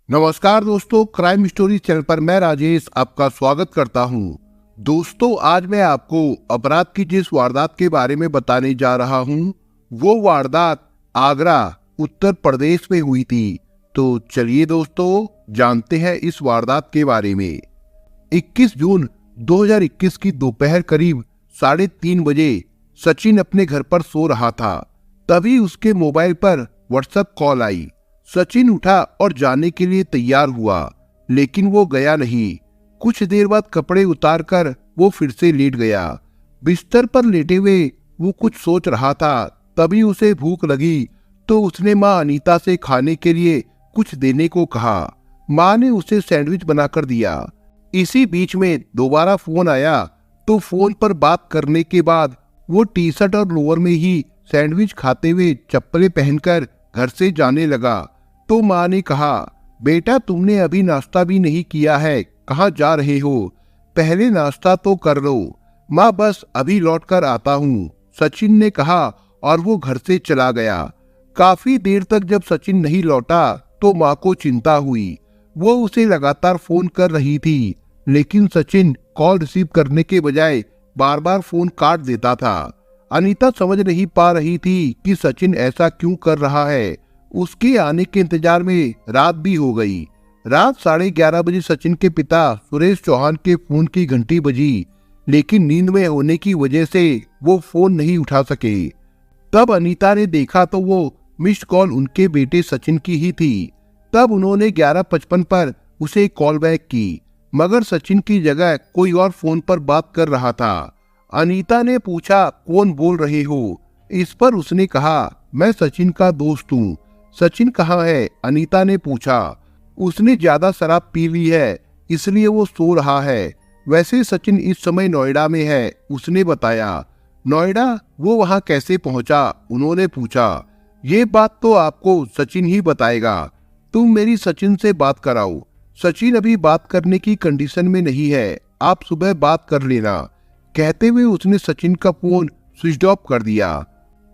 नमस्कार दोस्तों, crime story channel पर मैं राजेश आपका स्वागत करता हूं। दोस्तों, आज मैं आपको अपराध की जिस वारदात के बारे में बताने जा रहा हूं, वो वारदात आगरा, उत्तर प्रदेश में हुई थी। तो चलिए दोस्तों, जानते हैं इस वारदात के बारे में। 21 जून 2021 की दोपहर करीब 3:30 बजे सचिन अपने घर पर सो रहा था। तभी उसके मोबाइल पर व्हाट्सएप कॉल आई। सचिन उठा और जाने के लिए तैयार हुआ, लेकिन वो गया नहीं। कुछ देर बाद कपड़े उतारकर वो फिर से लेट गया। बिस्तर पर लेटे हुए वो कुछ सोच रहा था। तभी उसे भूख लगी तो उसने माँ अनीता से खाने के लिए कुछ देने को कहा। माँ ने उसे सैंडविच बनाकर दिया। इसी बीच में दोबारा फोन आया तो फोन पर बात करने के बाद वो टी शर्ट और लोअर में ही सैंडविच खाते हुए चप्पलें पहनकर घर से जाने लगा। तो माँ ने कहा, बेटा तुमने अभी नाश्ता भी नहीं किया है, कहाँ जा रहे हो? पहले नाश्ता तो कर लो। माँ बस अभी लौट कर आता हूँ, सचिन ने कहा और वो घर से चला गया। काफी देर तक जब सचिन नहीं लौटा तो माँ को चिंता हुई। वो उसे लगातार फोन कर रही थी, लेकिन सचिन कॉल रिसीव करने के बजाय बार बार फोन काट देता था। अनीता समझ नहीं पा रही थी कि सचिन ऐसा क्यों कर रहा है। उसके आने के इंतजार में रात भी हो गई। रात 11:30 बजे सचिन के पिता सुरेश चौहान के फोन की घंटी बजी, लेकिन नींद में होने की वजह से वो फोन नहीं उठा सके। तब अनीता ने देखा तो वो मिस्ड कॉल उनके बेटे सचिन की ही थी। तब उन्होंने 11:55 पर उसे कॉल बैक की, मगर सचिन की जगह कोई और फोन पर बात कर रहा था। अनीता ने पूछा, कौन बोल रहे हो? इस पर उसने कहा, मैं सचिन का दोस्त हूँ। सचिन कहाँ है? अनीता ने पूछा। उसने ज्यादा शराब पी ली है, इसलिए वो सो रहा है। वैसे सचिन इस समय नोएडा में है, उसने बताया। नोएडा? वो वहाँ कैसे पहुंचा? उन्होंने पूछा। ये बात तो आपको सचिन ही बताएगा। तुम मेरी सचिन से बात कराओ। सचिन अभी बात करने की कंडीशन में नहीं है, आप सुबह बात कर लेना। कहते हुए उसने सचिन का फोन स्विच ऑफ कर दिया।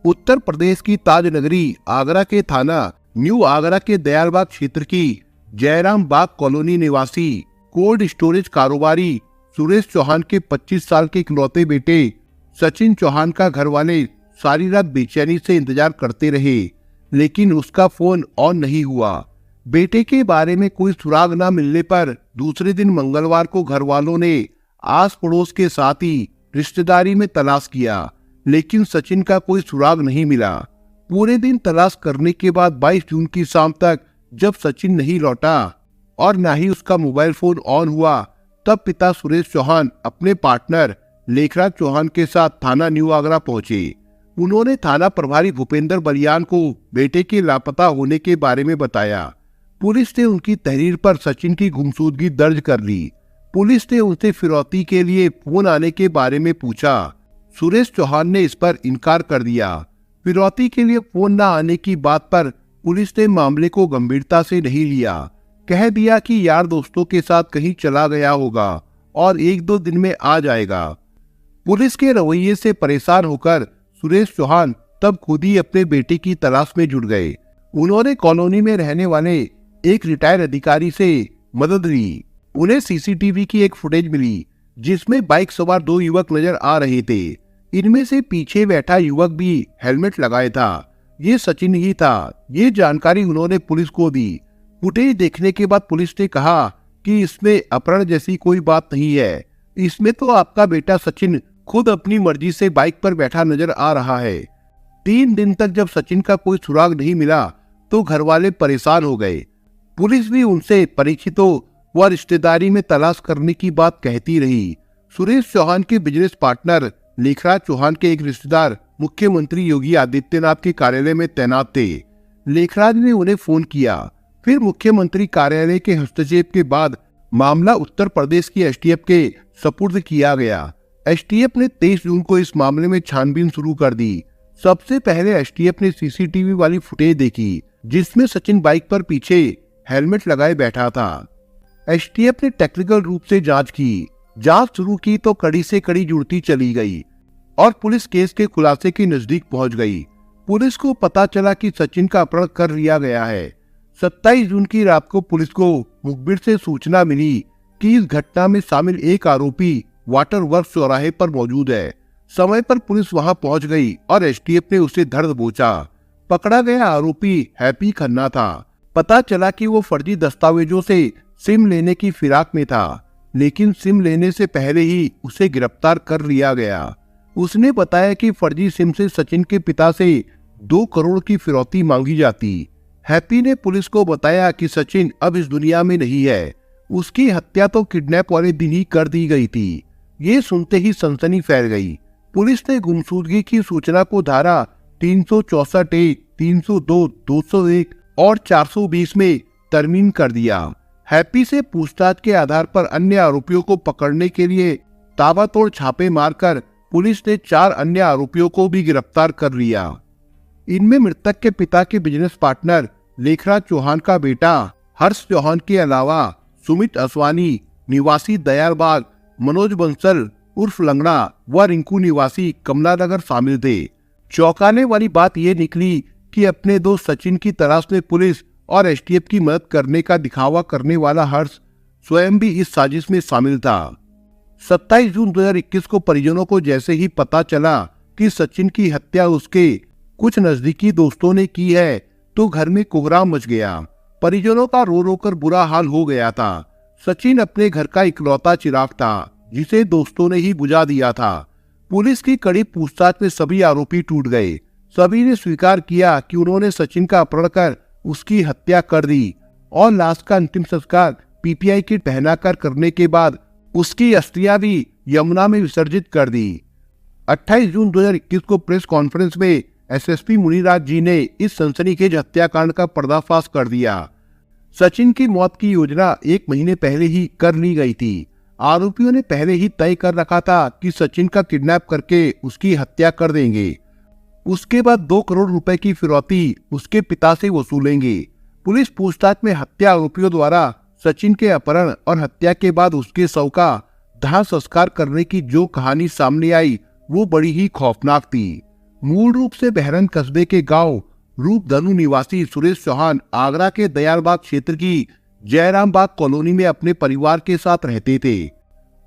उत्तर प्रदेश की ताज नगरी आगरा के थाना न्यू आगरा के दयालबाग क्षेत्र की जयराम बाग कॉलोनी निवासी कोल्ड स्टोरेज कारोबारी सुरेश चौहान के 25 साल के इकलौते बेटे सचिन चौहान का घर वाले सारी रात बेचैनी से इंतजार करते रहे, लेकिन उसका फोन ऑन नहीं हुआ। बेटे के बारे में कोई सुराग न मिलने पर दूसरे दिन मंगलवार को घर वालों ने आस पड़ोस के साथ ही रिश्तेदारी में तलाश किया, लेकिन सचिन का कोई सुराग नहीं मिला। पूरे दिन तलाश करने के बाद 22 जून की शाम तक जब सचिन नहीं लौटा और न ही उसका मोबाइल फोन ऑन हुआ, तब पिता सुरेश चौहान अपने पार्टनर लेखराज चौहान के साथ थाना न्यू आगरा पहुंचे। उन्होंने थाना प्रभारी भूपेंद्र बलियान को बेटे के लापता होने के बारे में बताया। पुलिस ने उनकी तहरीर पर सचिन की गुमशुदगी दर्ज कर ली। पुलिस ने उनसे फिरौती के लिए फोन आने के बारे में पूछा। सुरेश चौहान ने इस पर इनकार कर दिया। फिरौती के लिए फोन न आने की बात पर पुलिस ने मामले को गंभीरता से नहीं लिया। कह दिया कि यार दोस्तों के साथ कहीं चला गया होगा और 1-2 दिन में आ जाएगा। पुलिस के रवैये से परेशान होकर सुरेश चौहान तब खुद ही अपने बेटे की तलाश में जुट गए। उन्होंने कॉलोनी में रहने वाले एक रिटायर्ड अधिकारी से मदद ली। उन्हें सीसीटीवी की एक फुटेज मिली जिसमें बाइक सवार 2 युवक नजर आ रहे थे। इनमें से पीछे बैठा युवक भी हेलमेट लगाए था। ये सचिन ही था। ये जानकारी उन्होंने पुलिस को दी। फुटेज देखने के बाद पुलिस ने कहा कि इसमें अपहरण जैसी कोई बात नहीं है। इसमें तो आपका बेटा सचिन खुद अपनी मर्जी से बाइक पर बैठा नजर आ रहा है। 3 दिन तक जब सचिन का कोई सुराग नहीं मिला तो घर वाले परेशान हो गए। पुलिस भी उनसे परिचितों व रिश्तेदारी में तलाश करने की बात कहती रही। सुरेश चौहान के बिजनेस पार्टनर लेखराज चौहान के एक रिश्तेदार मुख्यमंत्री योगी आदित्यनाथ के कार्यालय में तैनात थे। लेखराज ने उन्हें फोन किया। फिर मुख्यमंत्री कार्यालय के हस्तक्षेप के बाद मामला उत्तर प्रदेश की एसटीएफ के सपुर्द किया गया। एसटीएफ ने 23 जून को इस मामले में छानबीन शुरू कर दी। सबसे पहले एसटीएफ ने सीसीटीवी वाली फुटेज देखी जिसमें सचिन बाइक पर पीछे हेलमेट लगाए बैठा था। एसटीएफ ने टेक्निकल रूप से जांच की। जांच शुरू की तो कड़ी से कड़ी जुड़ती चली गई और पुलिस केस के खुलासे के नजदीक पहुंच गई। पुलिस को पता चला कि सचिन का अपहरण कर लिया गया है। 27 जून की रात को पुलिस को मुखबिर से सूचना मिली कि इस घटना में शामिल एक आरोपी वाटर वर्क्स चौराहे पर मौजूद है। समय पर पुलिस वहां पहुंच गई और एसटीएफ ने उसे धर दबोचा। पकड़ा गया आरोपी हैप्पी खन्ना था। पता चला कि वो फर्जी दस्तावेजों से सिम लेने की फिराक में था, लेकिन सिम लेने से पहले ही उसे गिरफ्तार कर लिया गया। उसने बताया कि फर्जी सिम से सचिन के पिता से 2 करोड़ की फिरौती मांगी जाती। हैप्पी ने पुलिस को बताया कि सचिन अब इस दुनिया में नहीं है। उसकी हत्या तो किडनैप वाले दिन ही कर दी गई थी। ये सुनते ही सनसनी फैल गई। पुलिस ने गुमशुदगी की सूचना को धारा 364 302 201 और 420 में तरमीम कर दिया। हैप्पी से पूछताछ के आधार पर अन्य आरोपियों को पकड़ने के लिए ताबड़तोड़ छापे मारकर पुलिस ने 4 अन्य आरोपियों को भी गिरफ्तार कर लिया। इनमें मृतक के पिता के बिजनेस पार्टनर लेखराज चौहान का बेटा हर्ष चौहान के अलावा सुमित असवानी निवासी दयालबाग, मनोज बंसल उर्फ लंगड़ा व रिंकू निवासी कमलानगर शामिल थे। चौंकाने वाली बात यह निकली कि अपने दोस्त सचिन की तलाश में पुलिस और एसटीएफ की मदद करने का दिखावा करने वाला हर्ष स्वयं भी इस साजिश में शामिल था। 27 जून 2021 को परिजनों को जैसे ही पता चला कि सचिन की हत्या उसके कुछ नजदीकी दोस्तों ने की है, तो घर में कोहराम मच गया। परिजनों का रो रो कर बुरा हाल हो गया था। सचिन अपने घर का इकलौता चिराग था, जिसे दोस्तों ने ही बुझा दिया था। पुलिस की कड़ी पूछताछ में सभी आरोपी टूट गए। सभी ने स्वीकार किया कि उन्होंने सचिन का अपहरण कर उसकी हत्या कर दी और लाश का अंतिम संस्कार पीपीआई किट पहनाकर करने के बाद उसकी अस्थियां भी यमुना में विसर्जित कर दी। 28 जून 2021 को प्रेस कॉन्फ्रेंस में एसएसपी मुनिराज जी ने इस सनसनीखेज हत्याकांड का पर्दाफाश कर दिया। सचिन की मौत की योजना 1 महीने पहले ही कर ली गई थी। आरोपियों ने पहले ही तय कर रखा था कि सचिन का किडनैप करके उसकी हत्या कर देंगे। उसके बाद 2 करोड़ रुपए की फिरौती उसके पिता से वसूलेंगे। पुलिस पूछताछ में हत्या आरोपियों द्वारा सचिन के अपहरण और हत्या के बाद उसके शव का दाह संस्कार करने की जो कहानी सामने आई, वो बड़ी ही खौफनाक थी। मूल रूप से बहरन कस्बे के गांव रूपधनु निवासी सुरेश चौहान आगरा के दयालबाग क्षेत्र की जयराम बाग कॉलोनी में अपने परिवार के साथ रहते थे।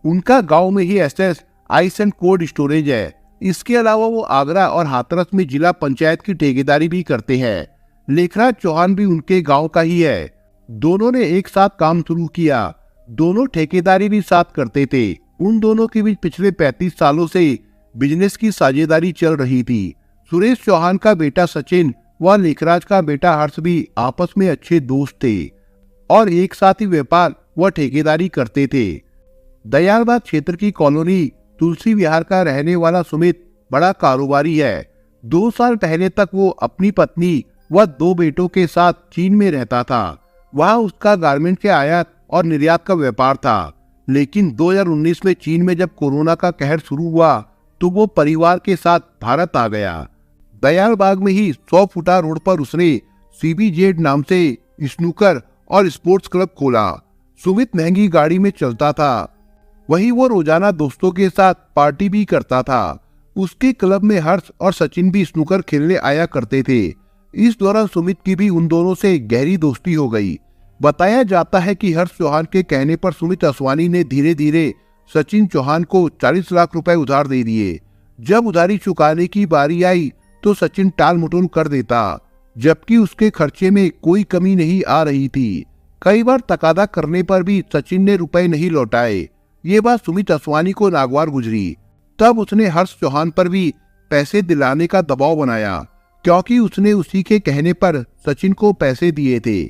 उनका गांव में ही SS ice and cold storage है। इसके अलावा वो आगरा और हाथरस में जिला पंचायत की ठेकेदारी भी करते हैं। लेखराज चौहान भी उनके गांव का ही है। दोनों ने एक साथ काम शुरू किया। दोनों ठेकेदारी भी साथ करते थे। उन दोनों के बीच पिछले 35 सालों से बिजनेस की साझेदारी चल रही थी। सुरेश चौहान का बेटा सचिन व लेखराज का बेटा हर्ष भी आपस में अच्छे दोस्त थे और एक साथ ही व्यापार व ठेकेदारी करते थे। दयालबाग क्षेत्र की कॉलोनी तुलसी विहार का रहने वाला सुमित बड़ा कारोबारी है। 2 साल पहले तक वो अपनी पत्नी व 2 बेटों के साथ चीन में रहता था। वहाँ उसका गारमेंट के आयात और निर्यात का व्यापार था। लेकिन 2019 में चीन में जब कोरोना का कहर शुरू हुआ तो वो परिवार के साथ भारत आ गया। दयालबाग में ही 100 फुटा रोड पर उसने सीबीजेड नाम से स्नूकर और स्पोर्ट्स क्लब खोला। सुमित महंगी गाड़ी में चलता था। वहीं वो रोजाना दोस्तों के साथ पार्टी भी करता था। उसके क्लब में हर्ष और सचिन भी स्नूकर खेलने आया करते थे। इस दौरान सुमित की भी उन दोनों से गहरी दोस्ती हो गई। बताया जाता है कि हर्ष चौहान के कहने पर सुमित असवानी ने धीरे धीरे सचिन चौहान को 40 लाख रुपए उधार दे दिए। जब उधारी चुकाने की बारी आई तो सचिन टाल मटोल कर देता, जबकि उसके खर्चे में कोई कमी नहीं आ रही थी। कई बार तकादा करने पर भी सचिन ने रुपए नहीं लौटाए। ये बात सुमित असवानी को नागवार गुजरी। तब उसने हर्ष चौहान पर भी पैसे दिलाने का दबाव बनाया, क्योंकि उसने उसी के कहने पर सचिन को पैसे दिए थे।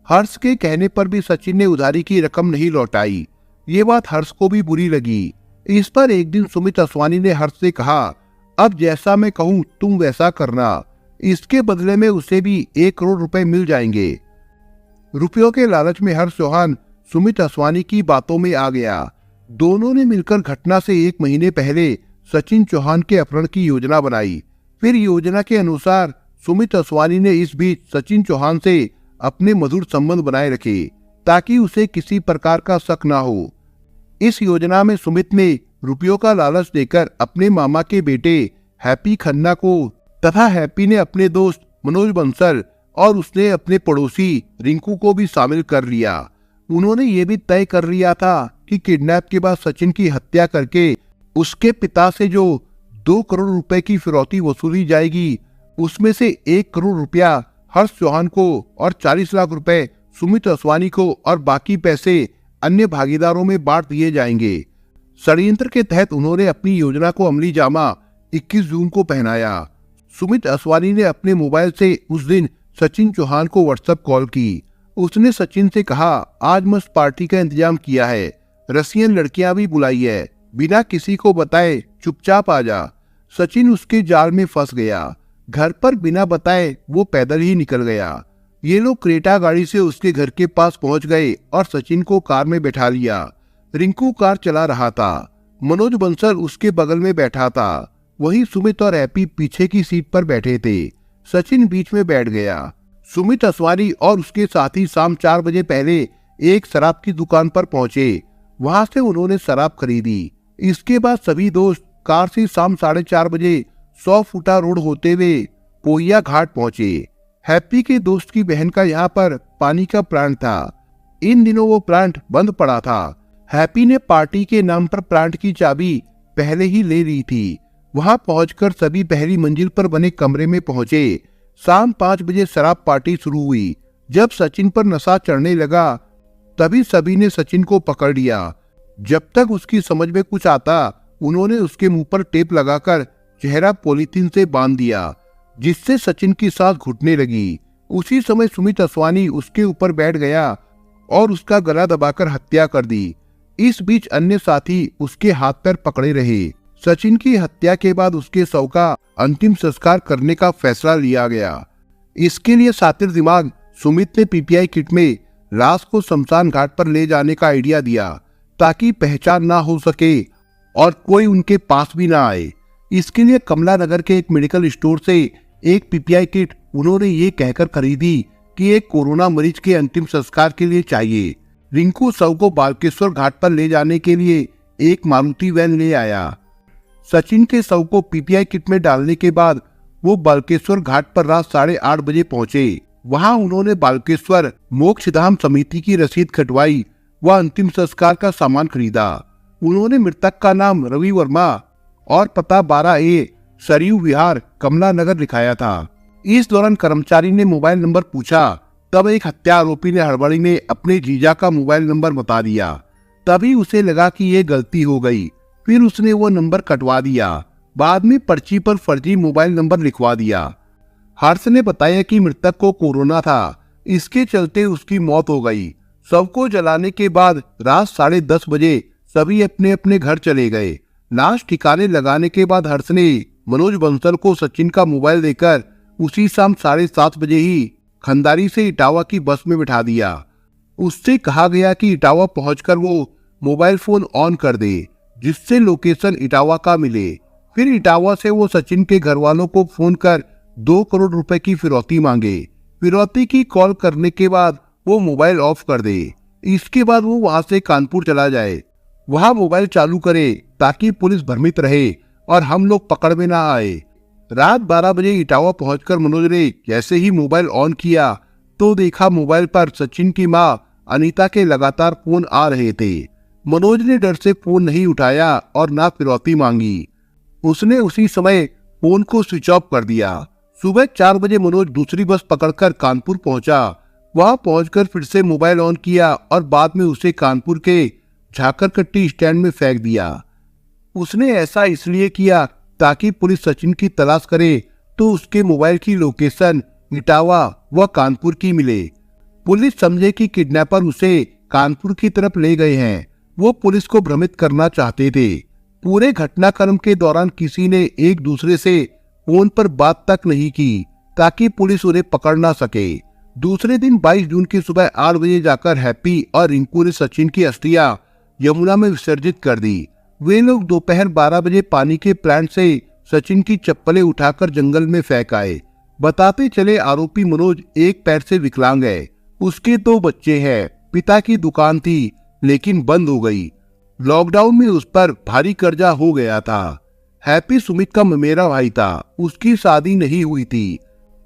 हर्ष के कहने पर भी सचिन ने उधारी की रकम नहीं लौटाई। ये बात हर्ष को भी बुरी लगी। इस पर एक दिन सुमित असवानी ने हर्ष से कहा, अब जैसा मैं कहूँ तुम वैसा करना। इसके बदले में उसे भी 1 करोड़ रुपए मिल जाएंगे। रुपयों के लालच में हर्ष चौहान सुमित असवानी की बातों में आ गया। दोनों ने मिलकर घटना से 1 महीने पहले सचिन चौहान के अपहरण की योजना बनाई। फिर योजना के अनुसार सुमित असवानी ने इस बीच सचिन चौहान से अपने मधुर संबंध बनाए रखे, ताकि उसे किसी प्रकार का शक ना हो। इस योजना में सुमित ने रुपयों का लालच देकर अपने मामा के बेटे हैप्पी खन्ना को तथा हैप्पी ने अपने दोस्त मनोज बंसल और उसने अपने पड़ोसी रिंकू को भी शामिल कर लिया। उन्होंने ये भी तय कर लिया था कि किडनैप के बाद सचिन की हत्या करके उसके पिता से जो 2 करोड़ रुपए की फिरौती वसूली जाएगी, उसमें से 1 करोड़ रुपया हर्ष चौहान को और 40 लाख रुपए सुमित असवानी को और बाकी पैसे अन्य भागीदारों में बांट दिए जाएंगे। षड्यंत्र के तहत उन्होंने अपनी योजना को अमली जामा 21 जून को पहनाया। सुमित असवानी ने अपने मोबाइल से उस दिन सचिन चौहान को व्हाट्सएप कॉल की। उसने सचिन से कहा, आज मस्त पार्टी का इंतजाम किया है, रसियन लड़कियां भी बुलाई है, बिना किसी को बताए चुपचाप आ जा। सचिन उसके जाल में फंस गया। घर पर बिना बताए वो पैदल ही निकल गया। ये लोग क्रेटा गाड़ी से उसके घर के पास पहुंच गए और सचिन को कार में बैठा लिया। रिंकू कार चला रहा था। मनोज बंसल उसके बगल में बैठा था। वहीं सुमित और हैप्पी पीछे की सीट पर बैठे थे। सचिन बीच में बैठ गया। सुमित असवानी और उसके साथी शाम 4 बजे पहले एक शराब की दुकान पर पहुंचे। वहां से उन्होंने शराब खरीदी। इसके बाद सभी दोस्त कार से शाम 4:30 बजे 100 फुटा रोड होते हुए पोइया घाट पहुंचे। हैप्पी के दोस्त की बहन का यहाँ पर पानी का प्लांट था। इन दिनों वो प्लांट बंद पड़ा था। हैप्पी ने पार्टी के नाम पर प्लांट की चाबी पहले ही ले ली थी। वहां पहुंचकर सभी पहली मंजिल पर बने कमरे में पहुंचे। शाम 5 बजे शराब पार्टी शुरू हुई। जब सचिन पर नशा चढ़ने लगा तभी सभी ने सचिन को पकड़ लिया। जब तक उसकी समझ में कुछ आता उन्होंने उसके मुंह पर टेप लगाकर चेहरा पॉलीथीन से बांध दिया, जिससे सचिन की सांस घुटने लगी। उसी समय सुमित असवानी उसके ऊपर बैठ गया और उसका गला दबाकर हत्या कर दी। इस बीच अन्य साथी उसके हाथ पैर पकड़े रहे। सचिन की हत्या के बाद उसके शव का अंतिम संस्कार करने का फैसला लिया गया। इसके लिए शातिर दिमाग सुमित ने पीपीआई किट में लाश को शमशान घाट पर ले जाने का आइडिया दिया, ताकि पहचान ना हो सके और कोई उनके पास भी ना आए। इसके लिए कमला नगर के एक मेडिकल स्टोर से एक पीपीआई किट उन्होंने ये कहकर खरीदी कि एक कोरोना मरीज के अंतिम संस्कार के लिए चाहिए। रिंकू शव को बालकेश्वर घाट पर ले जाने के लिए एक मारुति वैन ले आया। सचिन के शव को पीपीआई किट में डालने के बाद वो बालकेश्वर घाट पर रात 8:30 बजे पहुंचे। वहां उन्होंने बालकेश्वर मोक्षधाम समिति की रसीद कटवाई व अंतिम संस्कार का सामान खरीदा। उन्होंने मृतक का नाम रवि वर्मा और पता 12A सरयू विहार कमला नगर लिखाया था। इस दौरान कर्मचारी ने मोबाइल नंबर पूछा, तब एक हत्या आरोपी ने हड़बड़ी में अपने जीजा का मोबाइल नंबर बता दिया। तभी उसे लगा कि ये गलती हो गई, फिर उसने वो नंबर कटवा दिया। बाद में पर्ची पर फर्जी मोबाइल नंबर लिखवा दिया। हर्ष ने बताया कि मृतक को कोरोना था, इसके चलते उसकी मौत हो गई। शव को जलाने के बाद रात 10:30 बजे सभी अपने अपने घर चले गए। लाश ठिकाने लगाने के बाद हर्ष ने मनोज बंसल को सचिन का मोबाइल देकर उसी शाम 7:30 बजे ही खंडारी से इटावा की बस में बिठा दिया। उससे कहा गया कि इटावा पहुंचकर वो मोबाइल फोन ऑन कर दे, जिससे लोकेशन इटावा का मिले। फिर इटावा से वो सचिन के घर वालों को फोन कर 2 करोड़ रुपए की फिरौती मांगे। फिरौती की कॉल करने के बाद वो मोबाइल ऑफ कर दे। इसके बाद वो वहां से कानपुर चला जाए, वहां मोबाइल चालू करे ताकि पुलिस भ्रमित रहे और हम लोग पकड़ में ना आए। रात 12 बजे इटावा पहुंचकर मनोज ने जैसे ही मोबाइल ऑन किया तो देखा मोबाइल पर सचिन की मां अनीता के लगातार फोन आ रहे थे। मनोज ने डर से फोन नहीं उठाया और ना फिरौती मांगी। उसने उसी समय फोन को स्विच ऑफ कर दिया। सुबह 4 बजे मनोज दूसरी बस पकड़कर कानपुर पहुंचा। वहां पहुंचकर फिर से मोबाइल ऑन किया और बाद में उसे कानपुर के झाकरकट्टी स्टैंड में फेंक दिया। उसने ऐसा इसलिए किया ताकि पुलिस सचिन की तलाश करे तो उसके मोबाइल की लोकेशन इटावा व कानपुर की मिले। पुलिस समझे कि किडनैपर उसे कानपुर की तरफ ले गए हैं। वो पुलिस को भ्रमित करना चाहते थे। पूरे घटनाक्रम के दौरान किसी ने एक दूसरे से फोन पर बात तक नहीं की ताकि पुलिस उन्हें पकड़ ना सके। दूसरे दिन 22 जून की सुबह 8 बजे जाकर हैप्पी और रिंकू ने सचिन की अस्थियां यमुना में विसर्जित कर दी। वे लोग दोपहर 12 बजे पानी के प्लांट से सचिन की चप्पलें उठाकर जंगल में फेंक आए। बताते चले आरोपी मनोज एक पैर से विकलांग है। उसके 2 बच्चे हैं। पिता की दुकान थी लेकिन बंद हो गई। लॉकडाउन में उस पर भारी कर्जा हो गया था। हैप्पी सुमित का ममेरा भाई था। उसकी शादी नहीं हुई थी।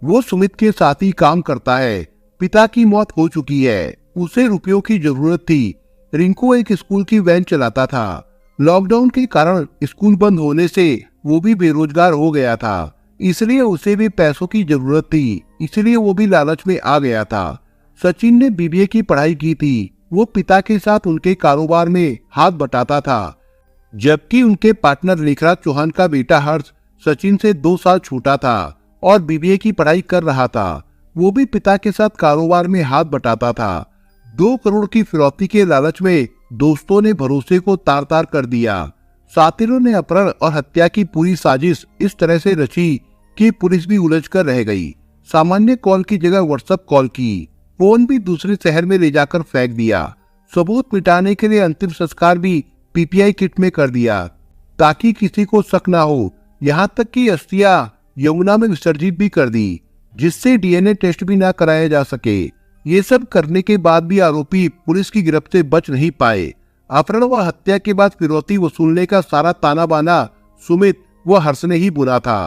वो सुमित के साथ ही काम करता है। पिता की मौत हो चुकी है, उसे रुपयों की जरूरत थी। रिंकू एक स्कूल की वैन चलाता था। लॉकडाउन के कारण स्कूल बंद होने से वो भी बेरोजगार हो गया था, इसलिए उसे भी पैसों की जरूरत थी, इसलिए वो भी लालच में आ गया था। सचिन ने बीबीए की पढ़ाई की थी। वो पिता के साथ उनके कारोबार में हाथ बटाता था, जबकि उनके पार्टनर लेखराज चौहान का बेटा हर्ष सचिन से 2 साल छोटा था और बीबीए की पढ़ाई कर रहा था। वो भी पिता के साथ कारोबार में हाथ बटाता था। 2 करोड़ की फिरौती के लालच में दोस्तों ने भरोसे को तार तार कर दिया। साथियों ने अपहरण और हत्या की पूरी साजिश इस तरह से रची कि पुलिस भी उलझ कर रह गई। सामान्य कॉल की जगह व्हाट्सएप कॉल की, फोन भी दूसरे शहर में ले जाकर फेंक दिया। सबूत मिटाने के लिए अंतिम संस्कार भी पीपीआई किट में कर दिया ताकि किसी को शक ना हो। यहाँ तक कि अस्थियां यमुना में विसर्जित भी कर दी, जिससे डीएनए टेस्ट भी ना कराया जा सके। ये सब करने के बाद भी आरोपी पुलिस की गिरफ्त से बच नहीं पाए। अपहरण व हत्या के बाद फिरौती वसूलने का सारा ताना बाना सुमित व हर्ष ने ही बुना था।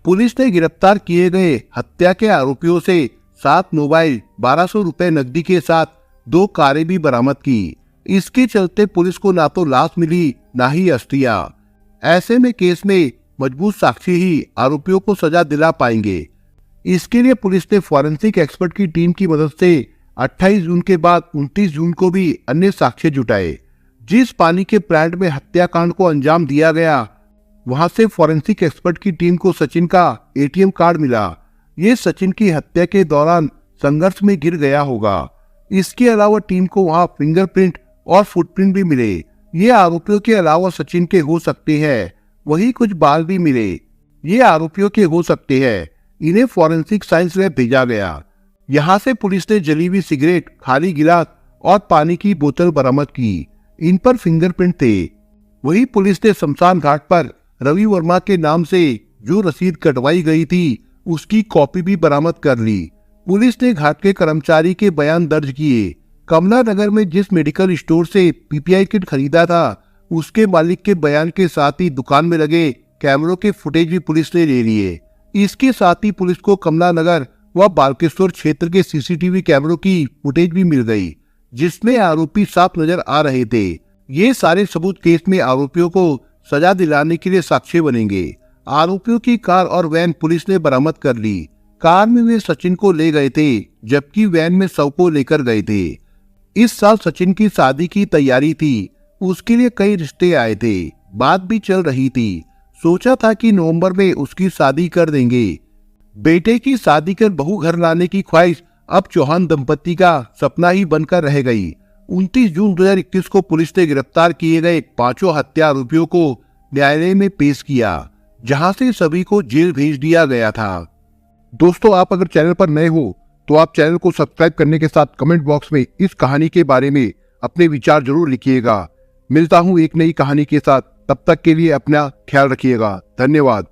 पुलिस ने गिरफ्तार किए गए हत्या के आरोपियों से 7 मोबाइल, 1200 रुपए नकदी के साथ 2 कारें भी बरामद की। इसके चलते पुलिस को ना तो लाश मिली ना ही अस्थियां। ऐसे में केस में मजबूत साक्षी ही आरोपियों को सजा दिला पाएंगे। इसके लिए पुलिस ने फॉरेंसिक एक्सपर्ट की टीम की मदद से 28 जून के बाद 29 जून को भी अन्य साक्ष्य जुटाए। जिस पानी के प्लांट में हत्याकांड को अंजाम दिया गया, वहां से फॉरेंसिक एक्सपर्ट की टीम को सचिन का एटीएम कार्ड मिला। ये सचिन की हत्या के दौरान संघर्ष में गिर गया होगा। इसके अलावा टीम को वहां फिंगरप्रिंट और फुटप्रिंट भी मिले। ये आरोपियों के अलावा सचिन के हो सकते हैं। वही कुछ बाल भी मिले। ये आरोपियों के हो सकते हैं। इन्हें फॉरेंसिक साइंस लैब भेजा गया। यहाँ से पुलिस ने जली हुई सिगरेट, खाली गिलास और पानी की बोतल बरामद की। इन पर फिंगरप्रिंट थे। वही पुलिस ने शमशान घाट पर रवि वर्मा के नाम से जो रसीद कटवाई गई थी, उसकी कॉपी भी बरामद कर ली। पुलिस ने घाट के कर्मचारी के बयान दर्ज किए। कमला नगर में जिस मेडिकल स्टोर से पीपीआई किट खरीदा था, उसके मालिक के बयान के साथ ही दुकान में लगे कैमरों के फुटेज भी पुलिस ने ले लिए। इसके साथ ही पुलिस को कमला नगर व बालकेश्वर क्षेत्र के सीसीटीवी कैमरों की फुटेज भी मिल गई, जिसमें आरोपी साफ नजर आ रहे थे। ये सारे सबूत केस में आरोपियों को सजा दिलाने के लिए साक्ष्य बनेंगे। आरोपियों की कार और वैन पुलिस ने बरामद कर ली। कार में वे सचिन को ले गए थे, जबकि वैन में शव को लेकर गए थे। इस साल सचिन की शादी की तैयारी थी। उसके लिए कई रिश्ते आए थे। बात भी चल रही थी। सोचा था कि नवंबर में उसकी शादी कर देंगे। बेटे की शादी कर बहू घर लाने की ख्वाहिश अब चौहान दंपति का सपना ही बनकर रह गई। 29 जून 2021 को पुलिस ने गिरफ्तार किए गए 5 हत्या आरोपियों को न्यायालय में पेश किया, जहां से सभी को जेल भेज दिया गया था। दोस्तों, आप अगर चैनल पर नए हो तो आप चैनल को सब्सक्राइब करने के साथ कमेंट बॉक्स में इस कहानी के बारे में अपने विचार जरूर लिखिएगा। मिलता हूं एक नई कहानी के साथ। तब तक के लिए अपना ख्याल रखिएगा। धन्यवाद।